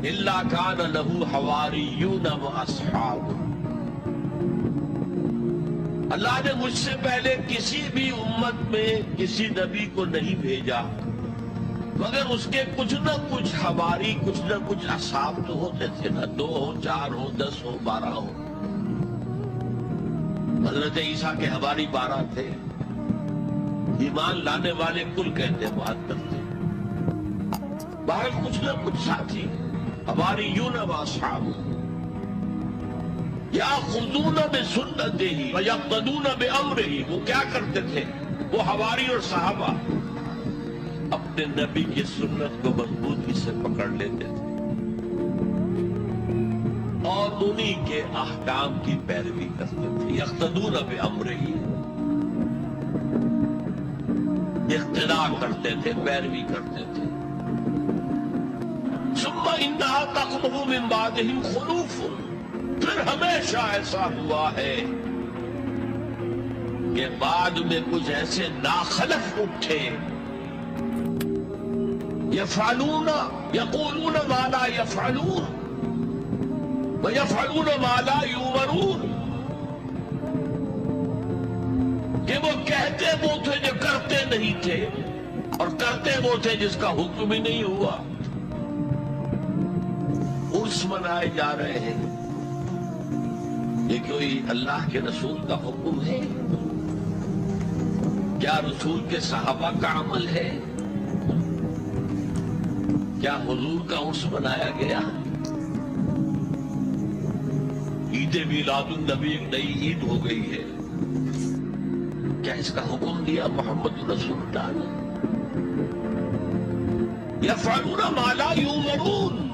الا کان لہ حواریون و اصحاب، اللہ نے مجھ سے پہلے کسی بھی امت میں کسی نبی کو نہیں بھیجا مگر اس کے کچھ نہ کچھ حواری، کچھ نہ کچھ اصحاب تو ہوتے تھے نا، 2 ہو، 4 ہو، 10 ہو، 12 ہو۔ حضرت عیسیٰ کے حواری 12 تھے، ایمان لانے والے کل کہتے 72 تھے، باہر کچھ نہ کچھ ساتھی، حواریون و اصحاب، یاخذون بسنتہ ویقتدون بامرہ۔ وہ کیا کرتے تھے؟ وہ حواری اور صحابہ اپنے نبی کی سنت کو مضبوطی سے پکڑ لیتے تھے اور انہی کے احکام کی پیروی کرتے تھے۔ یقتدون بامرہ، اقتداء کرتے تھے، پیروی کرتے تھے۔ ثم انہا تخلف من بعدہم خلوف، پھر ہمیشہ ایسا ہوا ہے کہ بعد میں کچھ ایسے ناخلف اٹھے، یفعلون یقولون ما لا یفعلون ویفعلون ما لا یؤمرون، کہ وہ کہتے وہ تھے جو کرتے نہیں تھے اور کرتے وہ تھے جس کا حکم ہی نہیں ہوا۔ عرس منائے جا رہے ہیں، یہ کوئی اللہ کے رسول کا حکم ہے؟ کیا رسول کے صحابہ کا عمل ہے؟ کیا حضور کا عرس منایا گیا؟ عید میلاد النبی ایک نئی عید ہو گئی ہے، کیا اس کا حکم دیا محمد رسول اللہ نے؟ یفعلون ما لا یؤمرون،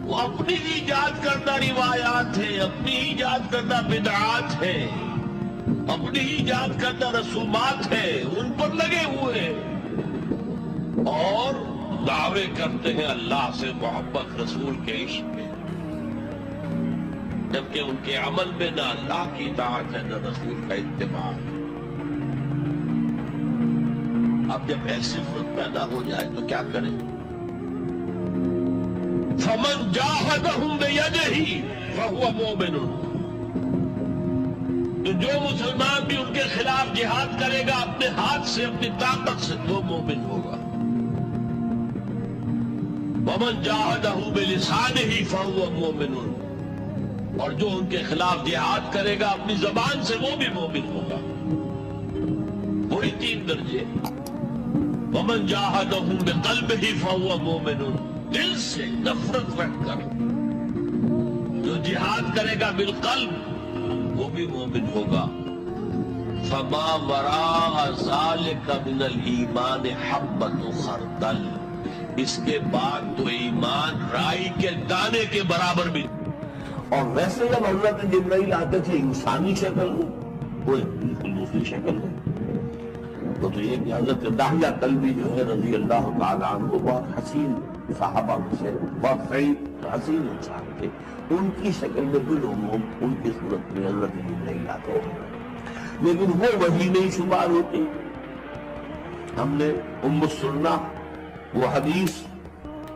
وہ اپنی ایجاد کردہ روایات ہیں، اپنی ایجاد کردہ بدعات ہیں، اپنی ایجاد کردہ رسومات ہیں، ان پر لگے ہوئے اور دعوے کرتے ہیں اللہ سے محبت، رسول کے عشق میں، جبکہ ان کے عمل میں نہ اللہ کی اطاعت ہے نہ رسول کا اتباع۔ اب جب ایسی صورت پیدا ہو جائے تو کیا کریں؟ فمن جاہدہم بیدہ فہو مومن، تو جو مسلمان بھی ان کے خلاف جہاد کرے گا اپنے ہاتھ سے، اپنی طاقت سے، تو مومن ہوگا۔ ومن جاہدہ بلسانہ فہو مومن، اور جو ان کے خلاف جہاد کرے گا اپنی زبان سے، وہ بھی مومن ہوگا۔ وہی 3 درجے۔ ومن جاہدہم بقلبہ فہو مومن، دل سے نفرت رکھ کر جو جہاد کرے گا بالقلب، وہ بھی مومن ہوگا۔ فما وراء ذلك من الایمان حبۃ خردل، اس کے بعد تو ایمان رائی کے دانے کے برابر بھی۔ اور ویسے جب حضرت جبرائیل آتے تھے انسانی شکل میں، وہ بالکل دوسری شکل میں، تو یہ کہ حضرت داہیہ کلبی جو ہے رضی اللہ تعالیٰ عنہ، بہت حسین صحابہ میں سے بہت سعید حسین انسان تھے، ان کی شکل میں بالعموم ان کی صورت میں حضرت جبرائیل آتے ہیں، لیکن وہ وحی نہیں شمار ہوتی۔ ہم نے ام السنہ وہ حدیث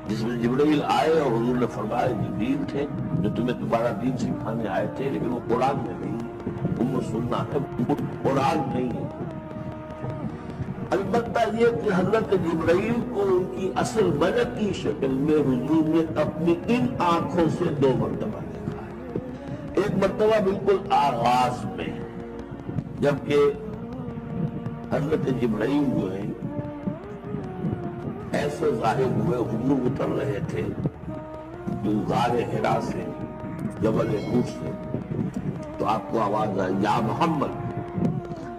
جس میں جبرائیل آئے اور حضور نے فرمایا جبریل تھے جو تمہیں تمہارا دین سکھانے آئے تھے، لیکن وہ قرآن میں نہیں، ام السنہ ہے، قرآن نہیں ہے۔ البتہ یہ کہ حضرت جبرائیل کو ان کی اصل ملک کی شکل میں حضور نے اپنی ان آنکھوں سے 2 مرتبہ دیکھا ہے۔ ایک مرتبہ بالکل آغاز میں، جبکہ حضرت جبرائیل جو ہے ایسے ظاہر ہوئے، حضور اتر رہے تھے جو غار حرا سے، جبل نور سے، تو آپ کو آواز آئی یا محمد۔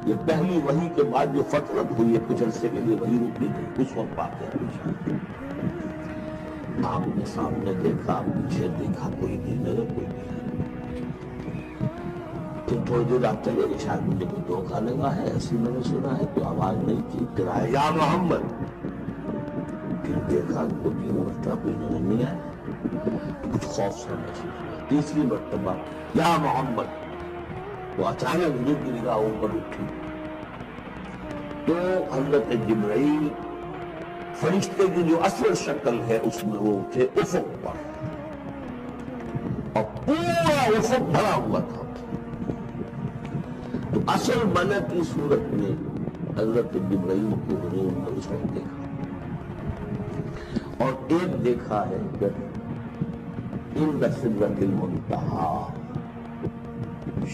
یہ پہلی وحی کے بعد جو فترت ہوئی ہے، کچھ عرصے کے لیے وحی رکی تھی، اس وقت بات ہے۔ آپ نے سامنے دیکھا، پیچھے دیکھا، کوئی نہیں نظر، کوئی نہیں۔ پھر تھوڑی دیر آپ چلے گئے، شاید مجھے کوئی دھوکہ لگا ہے، ایسی میں نے سنا ہے، کوئی آواز نہیں تھی، پھر آیا یا محمد، پھر دیکھا کوئی مرتبہ کوئی نظر نہیں آیا، کچھ خوف سا محسوس ہوا۔ تیسری مرتبہ یا محمد، وہ اچانک حضور کی نگاہ اوپر اٹھی تو حضرت جبرائیل فرشتے کی جو اصل شکل ہے اس میں وہ تھے افق پر، اور پورا افق بھرا ہوا تھا۔ تو اصل ملک کی صورت میں حضرت جبرائیل کو حضور نے اس وقت دیکھا، اور ایک دیکھا ہے جب عند سدرۃ المنتہا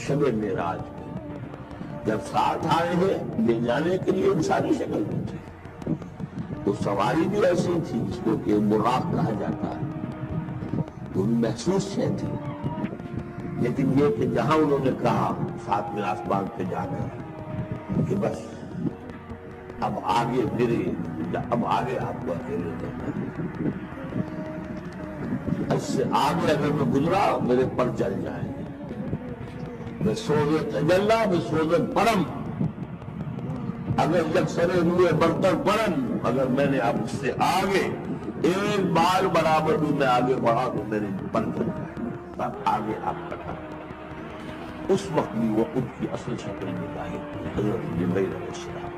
شب معراج میں جب ساتھ آئے ہیں لے جانے کے لیے انسانی شکل میں تھے، تو سواری بھی ایسی تھی جس کو کہ براق کہا جاتا ہے، وہ بھی محسوس سے تھی، لیکن یہ کہ جہاں انہوں نے کہا ساتویں آسمان پہ جا کر کہ بس اب آگے اب آگے آپ کو اکیلے دینا ہے، اس سے آگے اگر میں گزرا میرے پر جل جائیں گے، میں سوز تجلا میں سوز پرم، اگر یکسر ہوئے برتر پرم، اگر میں نے اب اس سے آگے ایک بار برابر بھی میں آگے بڑھا تو میرے پر جل جائے، تب آگے آپ کٹا۔ اس وقت بھی وہ ان کی اصل شکل میں ظاہر ہوئی حضرت جبرائیل علیہ السلام۔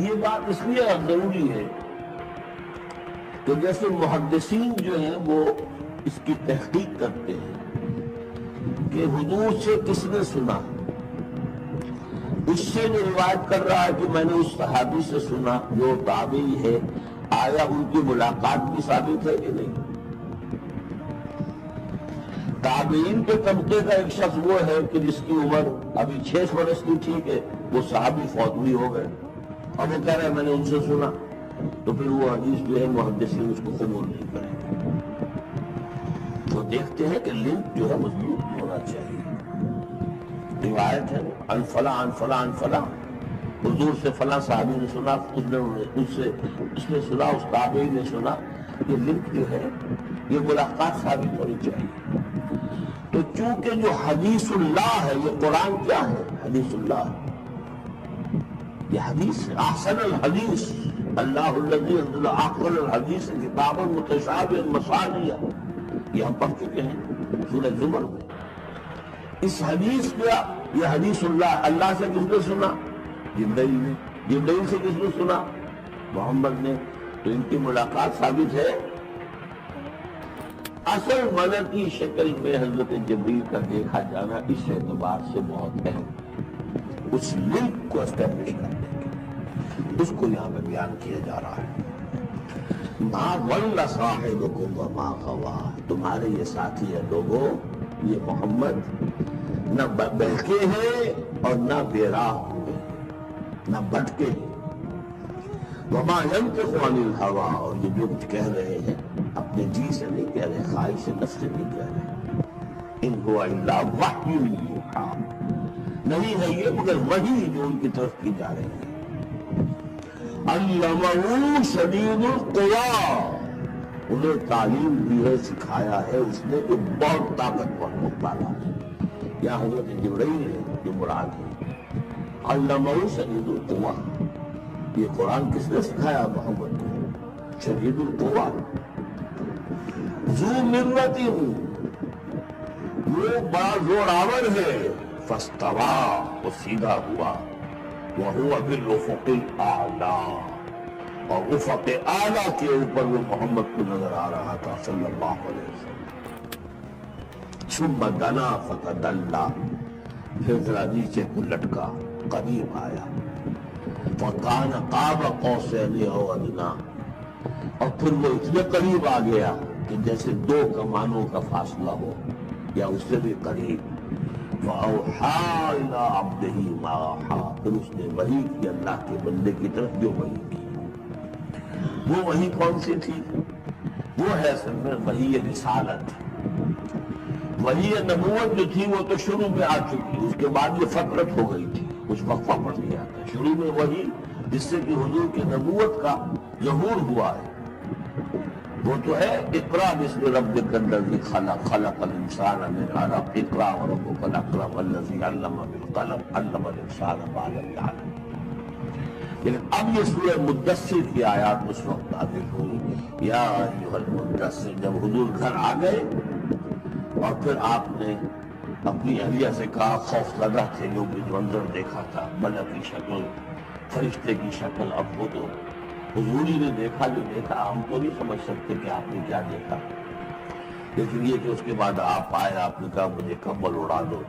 یہ بات اس لیے ضروری ہے کہ جیسے محدثین جو ہیں وہ اس کی تحقیق کرتے ہیں کہ حضور سے کس نے سنا، اس سے جو روایت کر رہا ہے کہ میں نے اس صحابی سے سنا جو تابعی ہے، آیا ان کی ملاقات بھی ثابت ہے کہ نہیں؟ تابعین کے طبقے کا ایک شخص وہ ہے کہ جس کی عمر ابھی 6 برس کی تھی کہ وہ صحابی فوت بھی ہو گئے، اور وہ کہہ رہے ہیں میں نے ان سے سنا، تو پھر وہ حدیث جو ہے محدثین اس کو قبول نہیں کریں گے۔ تو دیکھتے ہیں کہ لنک جو ہے مضبوط ہونا چاہیے۔ روایت ہے ان فلاں ان فلاں ان فلاں، حضور سے فلاں صحابی نے سنا، اس نے سنا، اس تابعی نے سنا، یہ لنک جو ہے یہ ملاقات ثابت ہونی چاہیے۔ تو چونکہ جو حدیث اللہ ہے، یہ قرآن کیا ہے؟ حدیث اللہ، یہ حدیث احسن الحدیث، اللہ الذی انزل احسن الحدیث کتابا متشابہا مثانیہ، یہ ہم پڑھ چکے ہیں سورہ زمر میں۔ اس حدیث کا یہ حدیث اللہ سے کس نے سنا؟ جبرائیل نے۔ جبرائیل سے کس نے سنا؟ محمد نے۔ تو ان کی ملاقات ثابت ہے۔ اصل ملک کی شکل میں حضرت جبرائیل کا دیکھا جانا اس اعتبار سے بہت اہم ہے، اس لنک کو اسٹیبلش کرنے کے، اس کو یہاں پہ بیان کیا جا رہا ہے۔ ما ضل صاحبکم وما غوی، تمہارے یہ ساتھی ہے لوگوں، یہ محمد نہ بہکے ہیں اور نہ بے راہ ہوئے، نہ بھٹکے ہیں۔ وما ينطق عن الهوى، اور یہ جو کچھ کہہ رہے ہیں اپنے جی سے نہیں کہہ رہے، خواہش نفس سے نہیں کہہ رہے، ان هو الا وحی یوحی، نہیں ہے یہ مگر وحی جو ان کی طرف کی جا رہی ہے۔ علمہ شدید القویٰ، انہیں تعلیم دی ہے، سکھایا ہے اس نے جو بہت طاقتور والا ہے۔ یا حضرت جبرائیل ہے جو مراد ہے۔ علمہ شدید القویٰ، یہ قرآن کس نے سکھایا محمد کو؟ شدید القویٰ، ذو مرت، وہ بڑا زور آور ہے، فاستویٰ، وہ سیدھا ہوا، وَهُوَ بِالْأُفُقِ الْأَعْلَىٰ، اور افق اعلیٰ کے اوپر وہ محمد کو نظر آ رہا تھا صلی اللہ علیہ وسلم۔ ثُمَّ دَنَا فَتَدَلَّىٰ، پھر ذرا نیچے کو لٹکا، قریب آیا، فَكَانَ قَابَ قَوْسَيْنِ أَوْ أَدْنَىٰ، اور پھر وہ اتنے قریب آ گیا کہ جیسے 2 کمانوں کا فاصلہ ہو یا اس سے بھی قریب۔ فَأَوْحَىٰ إِلَىٰ عَبْدِهِ مَا أَوْحَىٰ، پھر اس نے وحی کی اللہ کے بندے کی طرف جو وحی کی۔ وہ وحی کون سی تھی؟ وہ ہے اصل میں وحی رسالت۔ وحی نبوت جو تھی وہ تو شروع میں آ چکی، اس کے بعد یہ فترت ہو گئی تھی، کچھ وقفہ پڑ گیا تھا۔ شروع میں وحی جس سے کہ حضور کی نبوت کا ظہور ہوا ہے وہ تو ہے اقرا بسم ربک الذی خلق، خلق الانسان من علق، اقرا وربک الاکرم الذی علم بالقلم، علم الانسان ما لم یعلم۔ لیکن اب یہ سورہ مدثر کی آیات اس وقت نازل ہوئی، یا ایھا المدثر، جب حضور گھر آ گئے اور پھر آپ نے اپنی اہلیہ سے کہا، خوف زدہ تھے جو بھی منظر دیکھا تھا، ملک کی شکل، فرشتے کی شکل، اب وہ تو حضور نے دیکھا جو دیکھا ہم تو نہیں سمجھ سکتے کہ آپ نے کیا دیکھا، لیکن یہ کہ اس کے بعد آپ آئے، آپ نے کہا مجھے کمبل اڑا دو،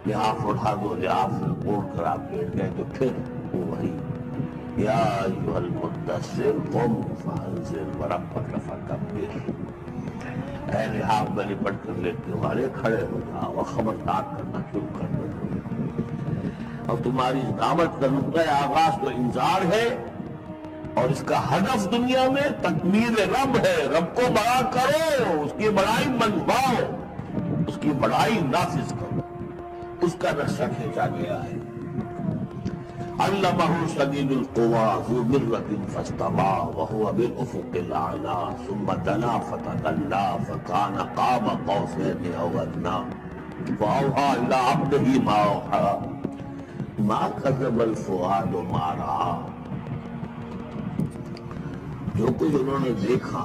لحاف اٹھا دو، لحاف اوڑھ کر آپ بیٹھ گئے، تو پھر وہ وہی یا ایھا المدثر قم فانذر وربک فکبر، اے لحاف میں لپٹ کر لیٹنے والے کھڑے ہو جاؤ اور خبردار کرنا شروع کر دو، اور تمہاری دعوت کا نقطۂ آغاز تو انذار ہے، اور اس کا ہدف دنیا میں تکمیل رب ہے، رب کو بڑا کرو، اس کی بڑائی منواؤ، اس کی بڑائی نافذ کرو، اس کا نقشہ کھینچا گیا ہے۔ علمہ شدید القویٰ ذو مرۃ فاستویٰ وہو بالافق الاعلیٰ ثم دنا فتدلی فکان قاب قوسین او ادنیٰ فاوحیٰ الی عبدہ ما اوحیٰ ما کذب الفؤاد ما رأیٰ۔ جو کچھ انہوں نے دیکھا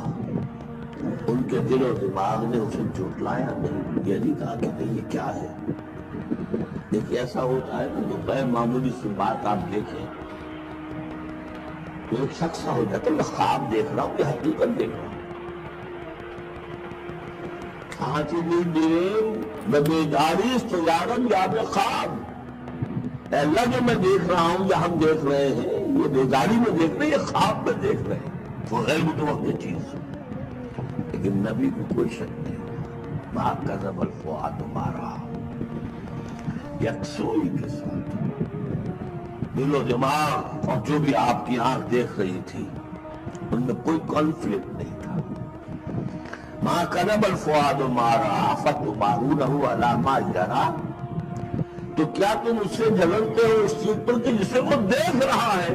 ان کے دل و دماغ نے اسے جھٹلایا نہیں، یہ نہیں کہا کہ نہیں یہ کیا ہے۔ دیکھیں ایسا ہوتا ہے کہ جو غیر معمولی سی بات آپ دیکھیں تو ایک شخص ہو جاتا ہے میں خواب دیکھ رہا ہوں، یہ حقیقت دیکھ رہا ہوں، میں بیداری استجارت یا میں خواب، اے اللہ جو میں دیکھ رہا ہوں یا ہم دیکھ رہے ہیں یہ بیداری میں دیکھ رہے ہیں، یہ خواب میں دیکھ رہے ہیں، وہ غیر متوقع چیز، لیکن نبی کو کوئی شک نہیں، ما کذب الفؤاد ما رأیٰ، یکسوئی کے ساتھ دل و دماغ اور جو بھی آپ کی آنکھ دیکھ رہی تھی ان میں کوئی کانفلکٹ نہیں تھا۔ ما کذب الفؤاد ما رأیٰ فتمارونہ علی ما یریٰ، تو کیا تم اس سے جلنتے ہو اس چیز پر کہ جسے وہ دیکھ رہا ہے؟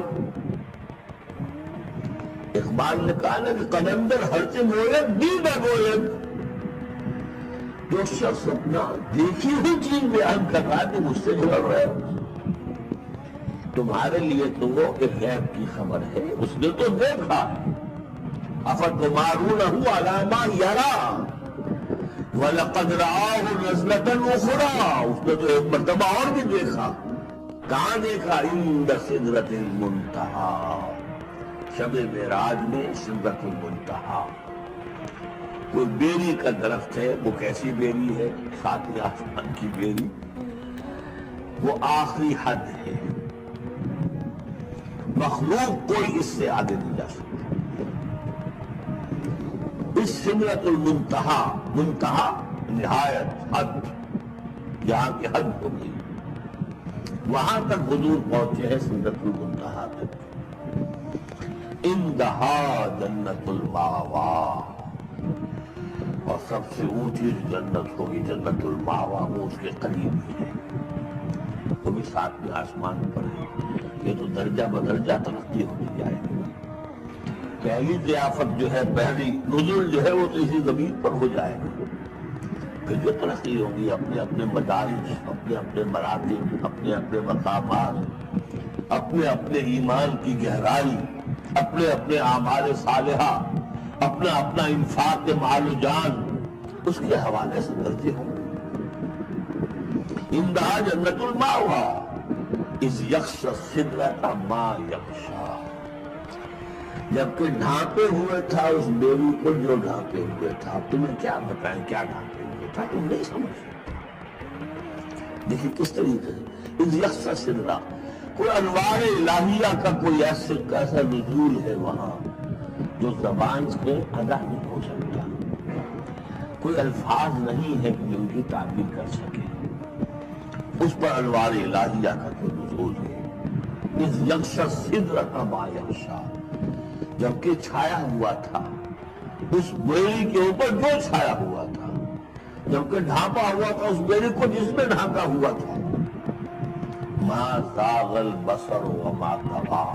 اقبال نے کہا نا کہ قلندر ہرچے گوید دید گوید، جو شخص اپنا دیکھی ہوئی چیز بیان کر رہا ہے تم اس سے جڑ رہے ہو، تمہارے لیے تو وہ ایک غیب کی خبر ہے، اس نے تو دیکھا ہے۔ افتمارونہ علی ما یریٰ وَلَقَدْ رَآهُ نَزْلَةً أُخْرَىٰ، اس نے تو ایک مرتبہ اور بھی دیکھا، کہاں دیکھا؟ عند سدرۃ المنتہیٰ، شب معراج میں سدرۃ المنتہیٰ، کوئی بیری کا درخت ہے، وہ کیسی بیری ہے؟ ساتویں آسمان کی بیری، وہ آخری حد ہے، مخلوق کوئی اس سے آگے نہیں جا سکتا۔ اس سدرۃ المنتہیٰ، منتہا نہایت، حد، جہاں کی حد ہوگی، وہاں تک حضور پہنچے ہیں سدرۃ المنتہیٰ تک۔ عندہا جنت المأویٰ، اور سب سے اونچی جنت ہوگی جنت المأویٰ، وہ اس کے قریب ہی ہے، وہ بھی ساتویں آسمان پر ہے۔ یہ تو درجہ بدرجہ ترقی ہوتی جائے گی، پہلی ضیافت جو ہے، پہلی نزول جو ہے وہ تو اسی زمین پر ہو جائے گی، پھر جو ترقی ہوگی اپنے اپنے مدارج، اپنے اپنے مراتب، اپنے اپنے مقامات، اپنے اپنے ایمان کی گہرائی، اپنے اپنے اعمال صالحہ، اپنا اپنا انفاق مال و جان، اس کے حوالے سے درجے ہوں گے۔ عندہا جنت المأویٰ اذ یغشی السدرۃ ما یغشیٰ، جبکہ ڈھانپے ہوئے تھا اس بیری کو جو ڈھانپے ہوئے تھا۔ تمہیں کیا بتائیں کیا ڈھانپے ہوئے تھا، تم نہیں سمجھ سکتے۔ دیکھیں کس طریقے سے اذ یغشی السدرۃ، کوئی انوار الہیہ کا کوئی ایسا نزول ہے وہاں جو زبان سے ادا نہیں ہو سکتا، کوئی الفاظ نہیں ہے کہ ان کی تعبیر کر سکے، اس پر انوار الہیہ کا کوئی نزول ہے۔ اذ یغشی السدرۃ ما یغشیٰ، جبکہ چھایا ہوا تھا اس بیری کے اوپر جو چھایا ہوا تھا، جبکہ ڈھانپا ہوا تھا اس بیری کو جس میں ڈھانپا ہوا تھا۔ ما زاغ البصر وما طغیٰ،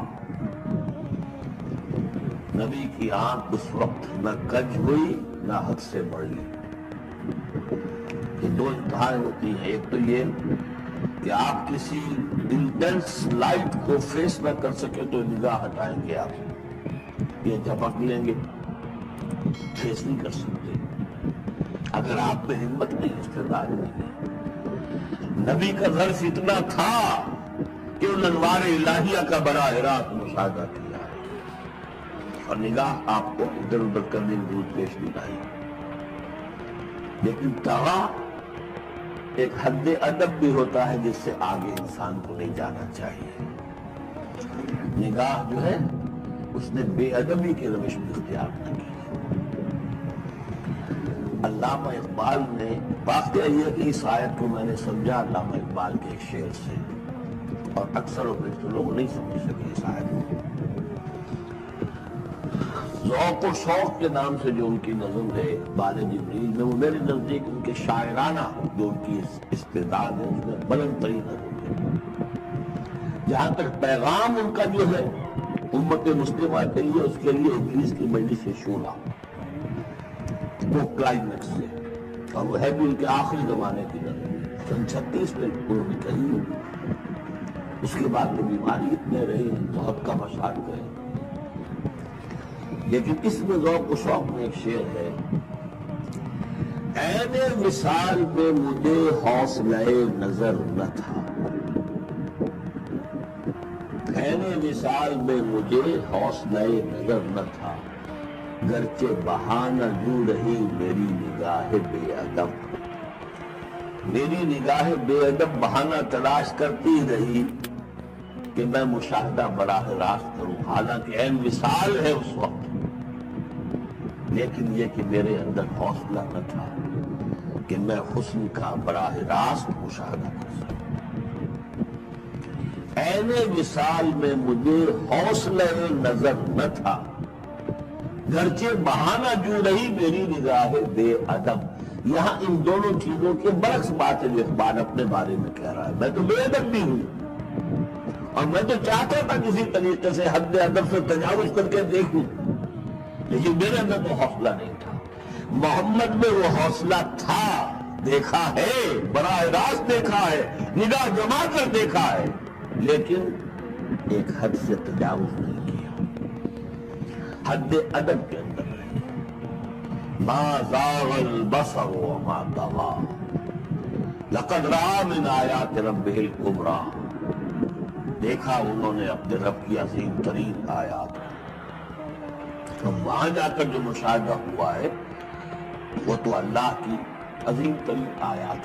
نبی کی آنکھ اس وقت نہ کج ہوئی نہ حد سے بڑھی۔ یہ دو انتہائیں ہوتی ہیں، ایک تو یہ کہ آپ کسی انٹینس لائٹ کو فیس نہ کر سکے تو نگاہ ہٹائیں گے، آپ یہ جھپک لیں گے، فیس نہیں کر سکتے۔ اگر آپ میں ہمت نہیں، استعداد نہیں ہے۔ نبی کا ظرف اتنا تھا کہ ان انوار الہیہ کا براہ راست مشاہدہ کیا۔ اور نگاہ آپ کو ادھر ادھر کرنے کی ضرورت پیش نہیں آئی. لیکن طغا ایک حد ادب بھی ہوتا ہے جس سے آگے انسان کو نہیں جانا چاہیے. نگاہ جو ہے اس نے بے ادبی کی روش بھی اختیار نہ کی. علامہ اقبال نے واقعہ یہ کہ اس آیت کو میں نے سمجھا علامہ اقبال کے ایک شعر سے، اور اکثر و بیشتر لوگ نہیں سمجھ سکے اس آیت کو. ذوق و شوق کے نام سے جو ان کی نظم ہے اقبال جبریل میں، وہ میرے نزدیک ان کے شاعرانہ جو ان کی استعداد ہے اس میں بلند ترین نظم ہے. جہاں تک پیغام ان کا جو ہے امت مسلمہ کے لیے، اس کے لیے ابلیس کی مجلس شورا وہ کلائمیکس ہے، اور وہ ہے بھی ان کے آخری زمانے کی نظم. سن 36 میں انہوں نے کہی ہوگی. اس کے بعد وہ بیماری اتنے رہی بہت کم اشعار گئے. لیکن اس میں ذوق و شوق میں ایک شعر ہے: عین وصال میں مجھے حوصلہ نظر نہ تھا، عین وصال میں مجھے حوصلہ نظر نہ تھا، گرچہ بہانہ جو رہی میری نگاہ بے ادب. میری نگاہ بے ادب بہانہ تلاش کرتی رہی کہ میں مشاہدہ براہ راست کروں. حالانکہ عین وصال ہے اس وقت، لیکن یہ کہ میرے اندر حوصلہ نہ تھا کہ میں حسن کا براہ راست مشاہدہ کر سکوں. عین وصال میں مجھے حوصلہ نظر نہ تھا، گرچہ بہانہ جو رہی میری نگاہ بے ادب. یہاں ان دونوں چیزوں کے برعکس بات ہے جو اقبال اپنے بارے میں کہہ رہا ہے. میں تو بے ادب بھی ہوں، اور میں تو چاہتا تھا کسی طریقے سے حد ادب سے تجاوز کر کے دیکھوں، لیکن میرے اندر تو حوصلہ نہیں تھا. محمد میں وہ حوصلہ تھا، دیکھا ہے، براہ راست دیکھا ہے، نگاہ جما کر دیکھا ہے، لیکن ایک حد سے تجاوز نہیں کیا، حد ادب کے اندر رہے. ما زاغ البصر وما طغى لقد رأى من آیات ربہ الکبریٰ. دیکھا انہوں نے اپنے رب کی عظیم ترین آیات. وہاں جا کر جو مشاہدہ ہوا ہے وہ تو اللہ کی عظیم ترین آیات